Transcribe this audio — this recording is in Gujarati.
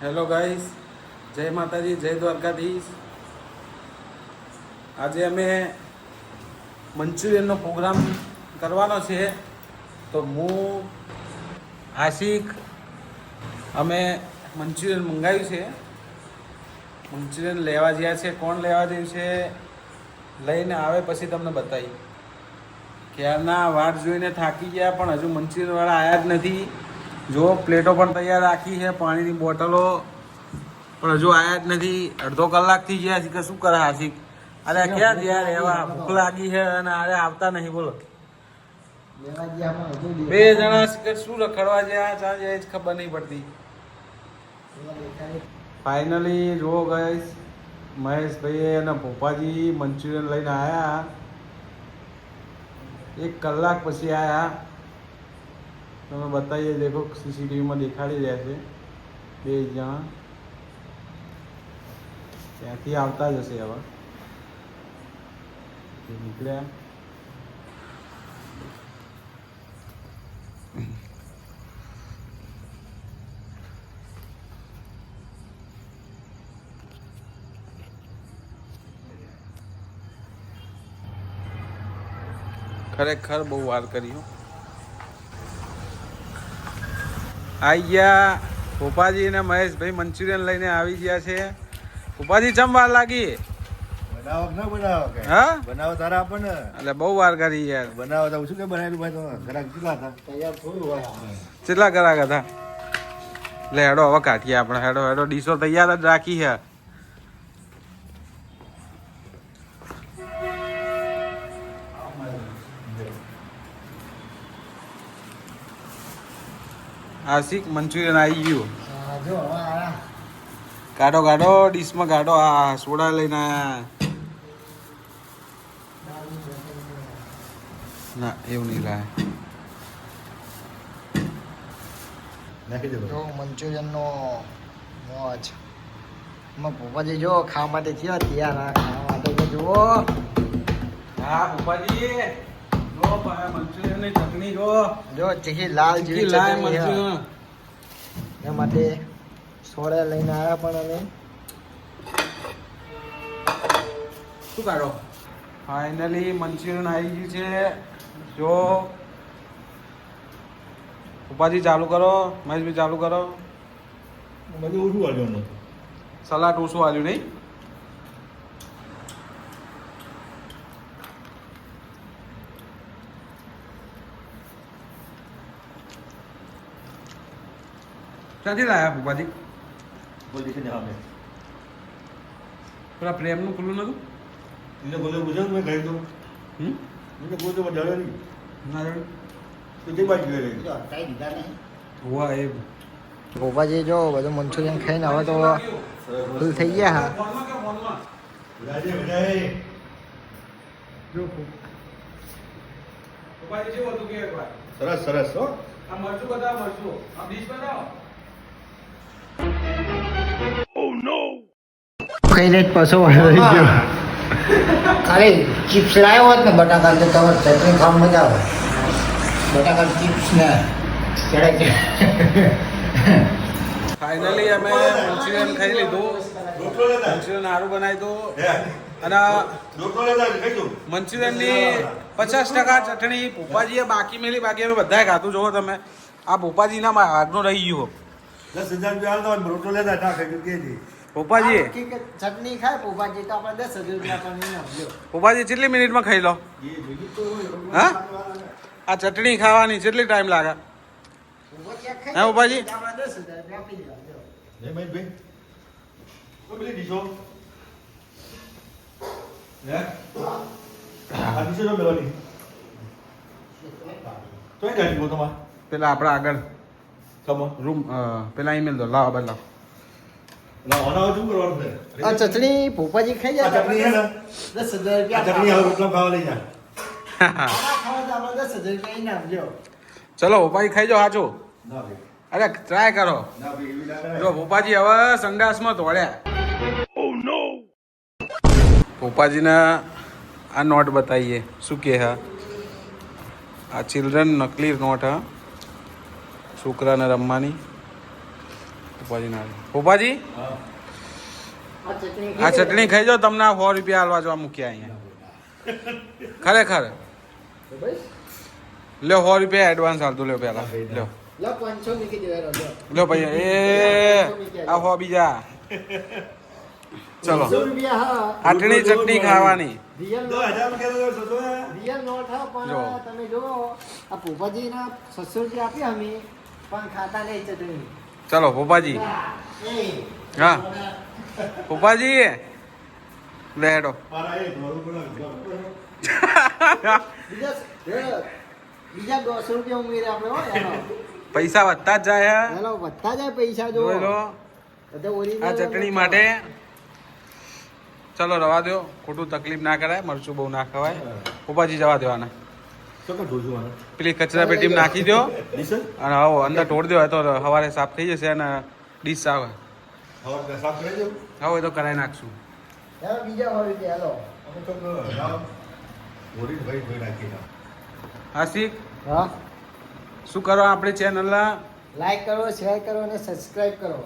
હેલો ગાઈસ, જય માતાજી, જય દ્વારકાધીશ. આજે અમે મંચુરિયનનો પ્રોગ્રામ કરવાનો છે. તો હું આશિક અમે મંચુરિયન મંગાવ્યું છે. મંચુરિયન લેવા ગયા છે. કોણ લેવા ગયું છે લઈને આવે પછી તમને બતાવી. ક્યારના વાટ જોઈને થાકી ગયા પણ હજુ મંચુરિયનવાળા આવ્યા જ નથી. જો પ્લેટો પણ તૈયાર રાખી છે, પાણીની બોટલો પણ હજુ આવ્યા જ નથી. અડધો કલાકથી ગયા છે કે શું કરે આશિક? અરે ક્યાં ગયા રહેવા? ભૂખ લાગી છે અને અરે આવતા નહીં. બોલો બે જણા શું રખડવા ગયા ચા જાય જ ખબર નહીં પડતી. ફાઇનલી જુઓ ગાઈસ, મહેશભાઈ અને ભોપાજી મંચુરિયન લઈને આવ્યા. 1 કલાક પછી આવ્યા. તમે બતાવીએ, દેખો સીસીટીવીમાં દેખાડી રહ્યા છે. બે જણા ત્યાંથી આવતા જ હશે. હવે નીકળ્યા. ખરેખર બહુ વાર કર્યું. આવી ગયા ભોપાજી અને મહેશભાઈ મંચુરિયન લઈને આવી ગયા છે. ભોપાજી ચમ વાર લાગી? બનાવો ના બનાવો કે હા બનાવો તારા આપણને એટલે બહુ વાર કરી યાર. બનાવો તો શું કે બનાવેલું ભાઈ તો ઘરાક કેટલા હતા તૈયાર થોડું હોય કેટલા કરાક હતા? એટલે હેડો હવે કાઢીએ આપણે. હેડો હેડો ડીશો તૈયાર જ રાખી છે. આશિક મંચુરિયન આવી ગયું. કાઢો કાઢો ડીશમાં કાઢો. આ સોડા લઈને આયા. ના એવું નહીં લાય. નાખી દે જો મંચુરિયનનો મોજ એમાં ભોપાજી જો ખાવા માટે થયો તૈયાર. આ ખાવા માટે તો જુઓ. હા ભોપાજી જો મંચુરિયનની ચટણી જો. જો ચીખી લાલ જેવી લાય ચટણી છે. મંચુરિયન. એ માટે સોડા લઈને આવ્યા પણ અમે. શું કાઢો? ફાઇનલી મંચુરિયન આવી ગયું છે. જો ભોપાજી ચાલુ કરો, મહેશભાઈ ચાલુ કરો. બધું ઓછું વાળવાનું સલાડ ઓછું આવ્યું નહીં? ક્યાંથી લાયા ભોપાજી? બોલ દેખે ને અમે પેલા પ્રેમનું ખુલ્લું નતું? એને બોલે પૂછો મેં ખાઈ દઉં હમ એને કોઈ તો વધારે નહીં ના તો તે બાજુ ગઈ રહી હોવા એ ભોપાજી જો બધું મંચુરિયન ખાઈને હવે તો ફૂલ થઈ ગયા. હા રાજે બધાએ જો ભોપાજી જેવું હતું કે એકવાર સરસ સરસ હો આ મરચું બતાવો. મરચું આ ડીશ બતાવો. ખાઈને જ પાછો વળી ગયો. ખાલી ચિપ્સ લાવ્યો હોત ને બટાકા તો તમારે ચટણી ખાવા મજા આવે. બટાકા ચિપ્સ ને ચડે. ફાઇનલી અમે મંચુરિયન ખાઈ લીધું. રોટલો લેતા મંચુરિયન સારું બનાવી દો. હે અને રોટલો લેતા ખાઈ દઉં મંચુરિયનની 50% ચટણી ભોપાજીએ બાકી મેલી. બાકી અમે બધાએ ખાધું. જુઓ તમે, આ ભોપાજીના આગનો રહી ગયો. 10,000 રૂપિયા હાલતો રોટલો લેતા ના ખાઈ કે દી ભોપાજી ચટણી ખાય ભોપાજી તો આપણે 10,000 રૂપિયા પણ નહીં આપજો. ભોપાજી કેટલી મિનિટમાં ખાઈ લો? એ જોઈ તો હા? આ ચટણી ખાવાની કેટલી ટાઈમ લાગે? હા ભોપાજી? આપણે 10,000 રૂપિયા આપી દેવા. હે ભાઈ તો પેલી ડીશો હે આ ડીશો તો લેવાની તો એ ગાડી કો તમાર પેલા આપણા આગળ કમો રૂમ પેલા ઈમેલ દો. લાવો બદલાવ. ના ઓના શું કરવાનું છે આ ચટણી ભોપાજી ખાઈ આ જાય ચટણી હે ને 10,000 આ રૂપિયા ચટણી હવે રોટલો ખાવા લઈ જા ખાવા તો આપણે 10,000 રૂપિયા ઇનામ આપજો. ચલો ભોપાજી ખાઈ જાઓ. સાચું? ના ભાઈ અરે ટ્રાય કરો. ના ભાઈ એવી લાગે જો ભોપાજી હવે સંડાસમાં દોડ્યા. ભોપાજીને આ નોટ બતાવીએ શું કે. હા, આ ચિલ્ડ્રન નકલી નોટ. હા, છોકરાને રમવાની. ફૂફાજી ના ફૂફાજી આ ચટણી આ ચટણી ખાઈ જાઓ તમને 100 રૂપિયા હાલવા જવા મૂક્યા અહીંયા ખરેખર બસ લ્યો 100 રૂપિયા એડવાન્સ હાલતો લ્યો પહેલા લ્યો લો 500 મૂકી દેવાનો લો લ્યો ભાઈ આ 100 બીજા ચલો 100 રૂપિયા હા આટલી ચટણી ખાવાની રિયલ નોટ હા જો. પણ તમે જો આ પોપાજીના 600 રૂપિયા આપ્યા અમે પણ ખાતા નહીં ચટણી ચલો ફૂફાજી એ હા ફૂફાજી લે હેડો બીજા 200 રૂપિયા ઉમેરે આપણે હો એનો પૈસા વધતા જ જાય હે. ચાલો વધતા જાય પૈસા જો જોઈ લો બધા original આ ચટણી માટે ચલો રવા દો ખોટું તકલીફ ના કરાય મરચું બહુ ના ખવાય ફૂફાજી જવા દેવાના પેલી કચરા પેટીમાં નાખી દો અને હવે અંદર ઢોળ દો તો સવારે સાફ થઈ જશે અને ડીશ આવે હવે એ તો કરાવી નાખશું ચાલો બીજા 100 રૂપિયા હાલો આશિક હા શું કરો આપણી ચેનલના લાઈક કરો શેર કરો અને સબસ્ક્રાઇબ કરો